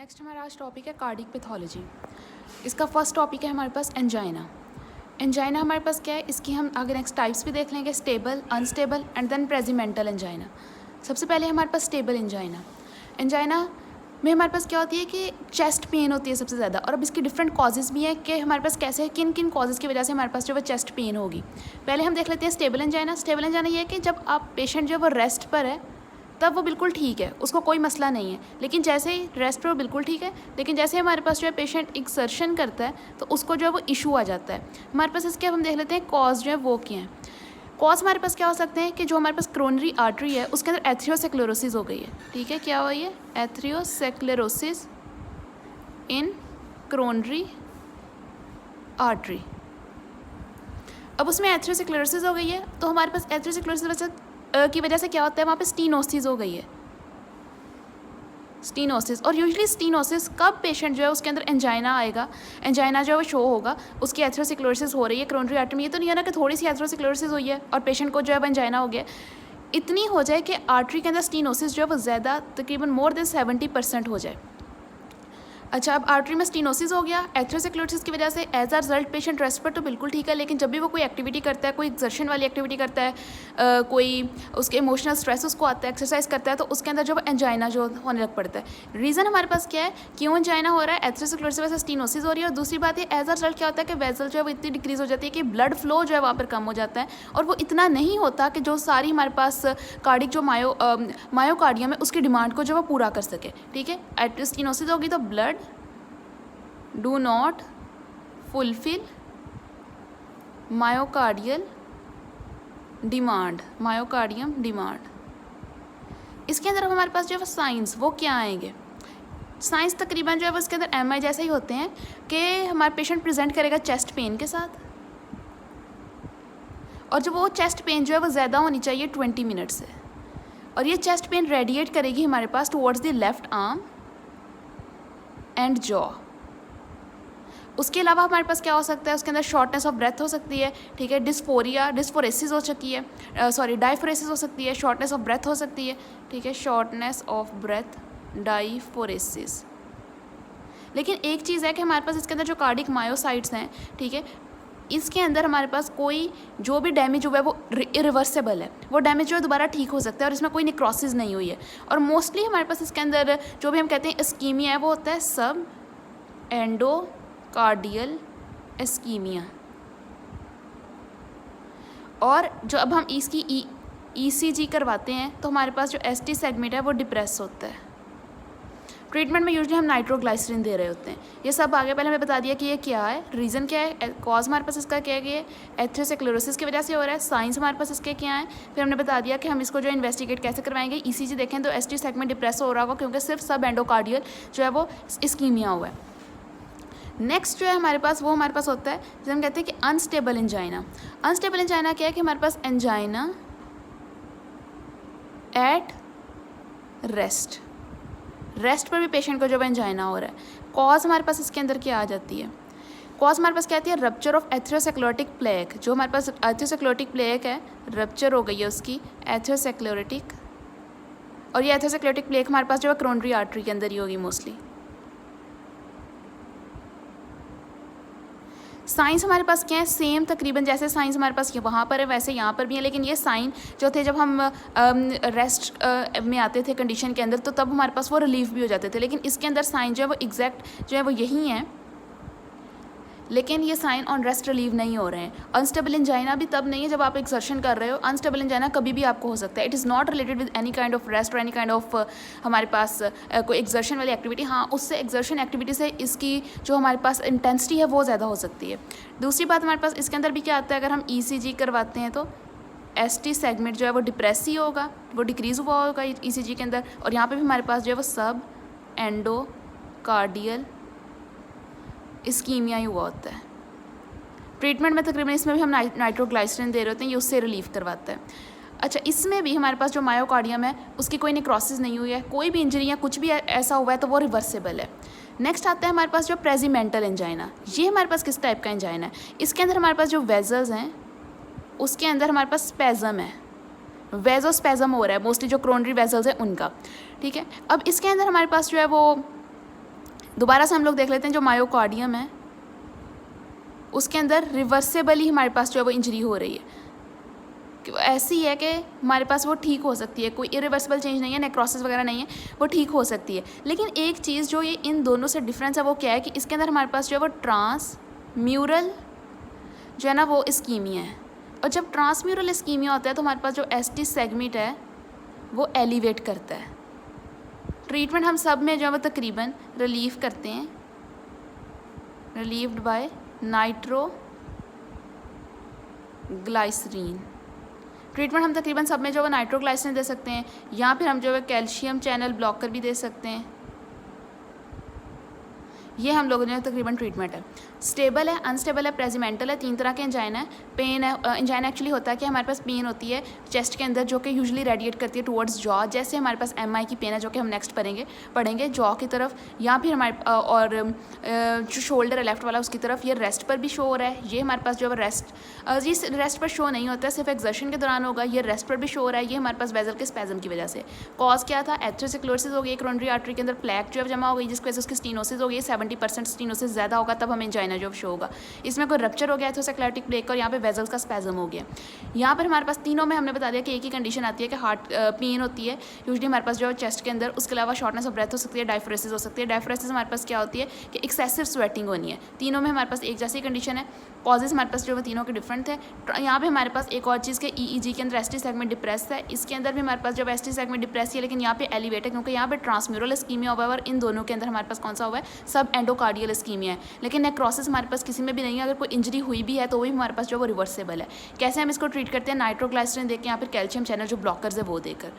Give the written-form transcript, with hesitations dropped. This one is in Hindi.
नेक्स्ट हमारा आज टॉपिक है कार्डिक पैथोलॉजी। इसका फर्स्ट टॉपिक है हमारे पास एंजाइना। एंजाइना हमारे पास क्या है, इसकी हम आगे नेक्स्ट टाइप्स भी देख लेंगे, stable, unstable and then Prinzmetal angina. सबसे पहले हमारे पास स्टेबल एंजाइना। एंजाइना में हमारे पास क्या होती है कि चेस्ट पेन होती है सबसे ज़्यादा, और अब इसकी डिफरेंट कॉजेज़ भी हैं कि हमारे पास कैसे किन किन कॉजेज़ की वजह से हमारे पास जो है चेस्ट पेन होगी। पहले हम देख लेते हैं स्टेबल एंजाइना। स्टेबल एंजाइना ये है कि जब आप पेशेंट जो है वो रेस्ट पर है तब वो बिल्कुल ठीक है, उसको कोई मसला नहीं है, लेकिन जैसे ही रेस्ट पर वो बिल्कुल ठीक है, लेकिन जैसे हमारे पास जो है पेशेंट एक्सर्शन करता है तो उसको जो है वो इशू आ जाता है। हमारे पास इसके अब हम देख लेते हैं कॉज जो है वो क्या है। कॉज हमारे पास क्या हो सकते हैं कि जो हमारे पास क्रोनरी आर्टरी है उसके अंदर एथ्रियोसेक्लेरोसिस हो गई है। ठीक है, क्या हुई है? एथ्रियोसेक्लेरोसिस इन क्रोनरी आर्टरी। अब उसमें एथ्रियोसेक्लेरोसिस हो गई है तो हमारे पास एथ्रियोसेक्लेरोसिस की वजह से क्या होता है, वहाँ पे स्टीनोसिस हो गई है, स्टीनोसिस। और यूजुअली स्टीनोसिस कब पेशेंट जो है उसके अंदर एंजाइना आएगा, एंजाइना जो है वो शो होगा, उसकी एथ्रोसिक्लोरोसिस हो रही है क्रोनरी आर्टरी में। ये तो नहीं है ना कि थोड़ी सी एथ्रोसिक्लोरोसिस हुई है और पेशेंट को जो है वो एंजाइना हो गया, इतनी हो जाए कि आर्टरी के अंदर स्टीनोसिस जो है वो ज़्यादा, तकरीबन मोर देन 70% हो जाए। अच्छा, अब आर्टरी में स्टीनोसिस हो गया एथ्रोसेक्लोरोसिस की वजह से, एज आ रिजल्ट पेशेंट रेस्ट पर तो बिल्कुल ठीक है, लेकिन जब भी वो कोई एक्टिविटी करता है, कोई एक्सर्शन वाली एक्टिविटी करता है, कोई उसके इमोशनल स्ट्रेस उसको आता है, एक्सरसाइज करता है, तो उसके अंदर जो एंजाइना जो होने लग पड़ता है। रीज़न हमारे पास क्या है, क्यों एंजाइना हो रहा है? एथ्रोसेक्लोरोसिस वजह से स्टीनोसिस हो रही है। और दूसरी बात है, एज आ रिजल्ट क्या होता है कि वेसल जो है वो इतनी डिक्रीज़ हो जाती है कि ब्लड फ्लो जो है वहाँ पर कम हो जाता है, और वो इतना नहीं होता कि जो सारी हमारे पास कार्डिक जो मायोकार्डियम है उसकी डिमांड को जो वो पूरा कर सके। ठीक है, स्टीनोसिस होगी तो blood do not fulfill myocardial demand, myocardium demand। इसके अंदर हमारे पास जो है साइंस वो क्या आएंगे? साइंस तकरीबन जो है वो इसके अंदर एमआई जैसे ही होते हैं कि हमारा पेशेंट प्रेजेंट करेगा चेस्ट पेन के साथ, और जब वो चेस्ट पेन जो है वो ज़्यादा होनी चाहिए 20 मिनट से, और ये चेस्ट पेन रेडिएट करेगी हमारे पास towards the left arm and jaw. उसके अलावा हमारे पास क्या हो सकता है, उसके अंदर शॉर्टनेस ऑफ ब्रेथ हो सकती है। ठीक है, डिस्फोरेसिस हो सकती है, डायफोरेसिस हो सकती है, शॉर्टनेस ऑफ ब्रेथ हो सकती है। ठीक है, शॉर्टनेस ऑफ ब्रेथ, डायफोरेसिस। लेकिन एक चीज़ है कि हमारे पास इसके अंदर जो कार्डिक मायोसाइट्स हैं, ठीक है, इसके अंदर हमारे पास कोई जो भी डैमेज हुआ है वो इरिवर्सिबल है, वो डैमेज जो है दोबारा ठीक हो सकता है, और इसमें कोई नेक्रोसिस नहीं हुई है। और मोस्टली हमारे पास इसके अंदर जो भी हम कहते हैं इस्कीमिया है वो होता है सब एंडोकार्डियल इस्कीमिया। और जो अब हम इसकी ईसीजी करवाते हैं तो हमारे पास जो एसटी सेगमेंट है वो डिप्रेस होता है। ट्रीटमेंट में यूजुअली हम नाइट्रोग्लाइसरीन दे रहे होते हैं। ये सब आगे पहले हमें बता दिया कि ये क्या है, रीज़न क्या है, कॉज हमारे पास इसका क्या है, एथ्रोसेक्लेरोसिस की वजह से हो रहा है, साइंस हमारे पास इसके क्या है, फिर हमने बता दिया कि हम इसको जो इन्वेस्टिगेट कैसे करवाएंगे। ईसीजी देखें तो एसटी सेगमेंट डिप्रेस हो रहा होगा क्योंकि सिर्फ सब एंडोकार्डियल जो है वो इस्कीमिया हुआ है। नेक्स्ट जो है हमारे पास वो हमारे पास होता है जिसे हम कहते हैं कि अनस्टेबल एंजाइना। अनस्टेबल एंजाइना क्या है कि हमारे पास एंजाइना एट रेस्ट पर भी पेशेंट को जो है एंजाइना हो रहा है। कॉज हमारे पास इसके अंदर क्या आ जाती है? कॉज हमारे पास क्या आती है? Rupture of atherosclerotic plaque. जो हमारे पास एथ्रोसेक्लेरोटिक प्लेक है, रप्चर हो गई है उसकी एथ्रोसेक्लेरोटिक, और ये एथ्रोसेक्लेरोटिक प्लेक हमारे पास जो है क्रोनरी आर्टरी के अंदर ही होगी मोस्टली। साइंस हमारे पास क्या है? सेम तकरीबन जैसे साइंस हमारे पास वहाँ पर है वैसे यहाँ पर भी है, लेकिन ये साइन जो थे जब हम रेस्ट में आते थे कंडीशन के अंदर तो तब हमारे पास वो रिलीफ भी हो जाते थे, लेकिन इसके अंदर साइन जो है वो एग्जैक्ट जो है वो यही है, लेकिन ये साइन ऑन रेस्ट रिलीव नहीं हो रहे हैं। अनस्टेबल एंजाइना भी तब नहीं है जब आप एक्सर्शन कर रहे हो, अनस्टेबल एंजाइना कभी भी आपको हो सकता है। It is not related with any kind of rest और एनी काइंड ऑफ हमारे पास कोई एक्सर्शन वाली एक्टिविटी। हाँ, उससे एक्सर्शन एक्टिविटी से इसकी जो हमारे पास इंटेंसिटी है वो ज़्यादा हो सकती है। दूसरी बात हमारे पास इसके अंदर भी क्या आता है, अगर हम ईसीजी करवाते हैं तो एसटी सेगमेंट जो है वो डिप्रेस ही होगा, वो डिक्रीज़ हुआ होगा ईसीजी के अंदर, और यहाँ पर भी हमारे पास जो है वो सब एंडोकार्डियल इस्कीमिया ही हुआ होता है। ट्रीटमेंट में तकरीबन इसमें भी हम नाइट्रोग्लाइसरीन दे रहे होते हैं, ये उससे रिलीफ करवाता है। अच्छा, इसमें भी हमारे पास जो मायोकार्डियम है उसकी कोई नेक्रोसिस नहीं हुई है, कोई भी इंजरी या कुछ भी ऐसा हुआ है तो वो रिवर्सिबल है। नेक्स्ट आता है हमारे पास जो प्रेजिमेंटल एंजाइना। ये हमारे पास किस टाइप का एंजाइना है? इसके अंदर हमारे पास जो वेजल्स हैं उसके अंदर हमारे पास स्पेज़म है, वेजोस्पेज़म हो रहा है मोस्टली, जो क्रोनरी वेजल्स हैं उनका। ठीक है, अब इसके अंदर हमारे पास जो है वो दोबारा से हम लोग देख लेते हैं जो मायोकार्डियम है उसके अंदर रिवर्सेबली हमारे पास जो है वो इंजरी हो रही है, ऐसी है कि हमारे पास वो ठीक हो सकती है, कोई इरिवर्सिबल चेंज नहीं है, नेक्रोसिस वगैरह नहीं है, वो ठीक हो सकती है। लेकिन एक चीज़ जो ये इन दोनों से डिफरेंस है वो क्या है कि इसके अंदर हमारे पास जो है वो ट्रांसम्यूरल जो है ना वो इस्कीमिया है, और जब ट्रांसम्यूरल इस्कीमिया होता है तो हमारे पास जो एसटी सेगमेंट है वो एलिवेट करता है। ट्रीटमेंट हम सब में जो है वो तकरीबन रिलीव करते हैं, रिलीव्ड बाय नाइट्रोग्लाइसरीन। ट्रीटमेंट हम तकरीबन सब में जो है नाइट्रोग्लाइसरीन दे सकते हैं, या फिर हम जो है कैल्शियम चैनल ब्लॉकर भी दे सकते हैं। ये हम लोगों ने तकरीबन ट्रीटमेंट है। स्टेबल है, अनस्टेबल है, प्रेजिमेंटल है, 3 तरह के एंजाइना है। पेन है, एंजाइना एक्चुअली होता है कि हमारे पास पेन होती है चेस्ट के अंदर जो कि यूजुअली रेडिएट करती है टुवर्ड्स जॉ, जैसे हमारे पास एमआई की पेन है जो कि हम नेक्स्ट पढ़ेंगे जॉ की तरफ, या फिर हमारे और जो शोल्डर है लेफ्ट वाला उसकी तरफ। ये रेस्ट पर भी शो हो रहा है, ये हमारे पास जो है रेस्ट पर शो नहीं होता है, सिर्फ एक्सर्शन के दौरान होगा। ये रेस्ट पर भी शो हो रहा है, ये हमारे पास वेजल के स्पैज़म की वजह से। कॉज क्या था? एथरोस्क्लेरोसिस हो गई, कोरोनरी आर्टरी के अंदर प्लेक जो है जमा हो गई, जिसकी वजह से उसकी स्टीनोसिस हो गई। 70% स्टीनोसिस ज़्यादा होगा तब हमें एंजाइना जो शो होगा। इसमें कोई रप्चर हो गया एथरोस्क्लेरोटिक प्लेक और यहाँ पे वेजल्स का स्पैज़म हो गया। यहाँ पर हमारे पास तीनों में हमने बता दिया कि एक ही कंडीशन आती है कि हार्ट पेन होती है यूजुअली हमारे पास जो है चेस्ट के अंदर, उसके अलावा शॉर्टनेस ऑफ ब्रेथ हो सकती है, डायफ्रेसिस हो सकती है। डायफ्रेसिस हमारे पास क्या होती है कि एक्सेसिव स्वेटिंग होनी है। तीनों में हमारे पास एक जैसी कंडीशन है, कॉजेज हमारे पास जो है तीनों के डिफरेंट थे। यहाँ पे हमारे पास एक और चीज़ के ईईजी के अंदर एसटी सेगमेंट डिप्रेस है, इसके अंदर भी हमारे पास जब एसटी सेगमेंट डिप्रेस है, लेकिन यहाँ पे एलिवेट है क्योंकि यहाँ पे ट्रांसम्यूरल इस्कीमिया हुआ है, और इन दोनों के अंदर हमारे पास कौन सा हुआ है? सब एंडोकार्डियल इस्कीमिया है। लेकिन नेक्रोसिस हमारे पास किसी में भी नहीं है। अगर कोई इंजरी हुई भी है तो भी हमारे पास जो वो रिवर्सेबल है। कैसे हम इसको ट्रीट करते हैं? नाइट्रोग्लाइसरीन देकर या फिर कैल्शियम चैनल जो ब्लॉकर्स है वो देकर।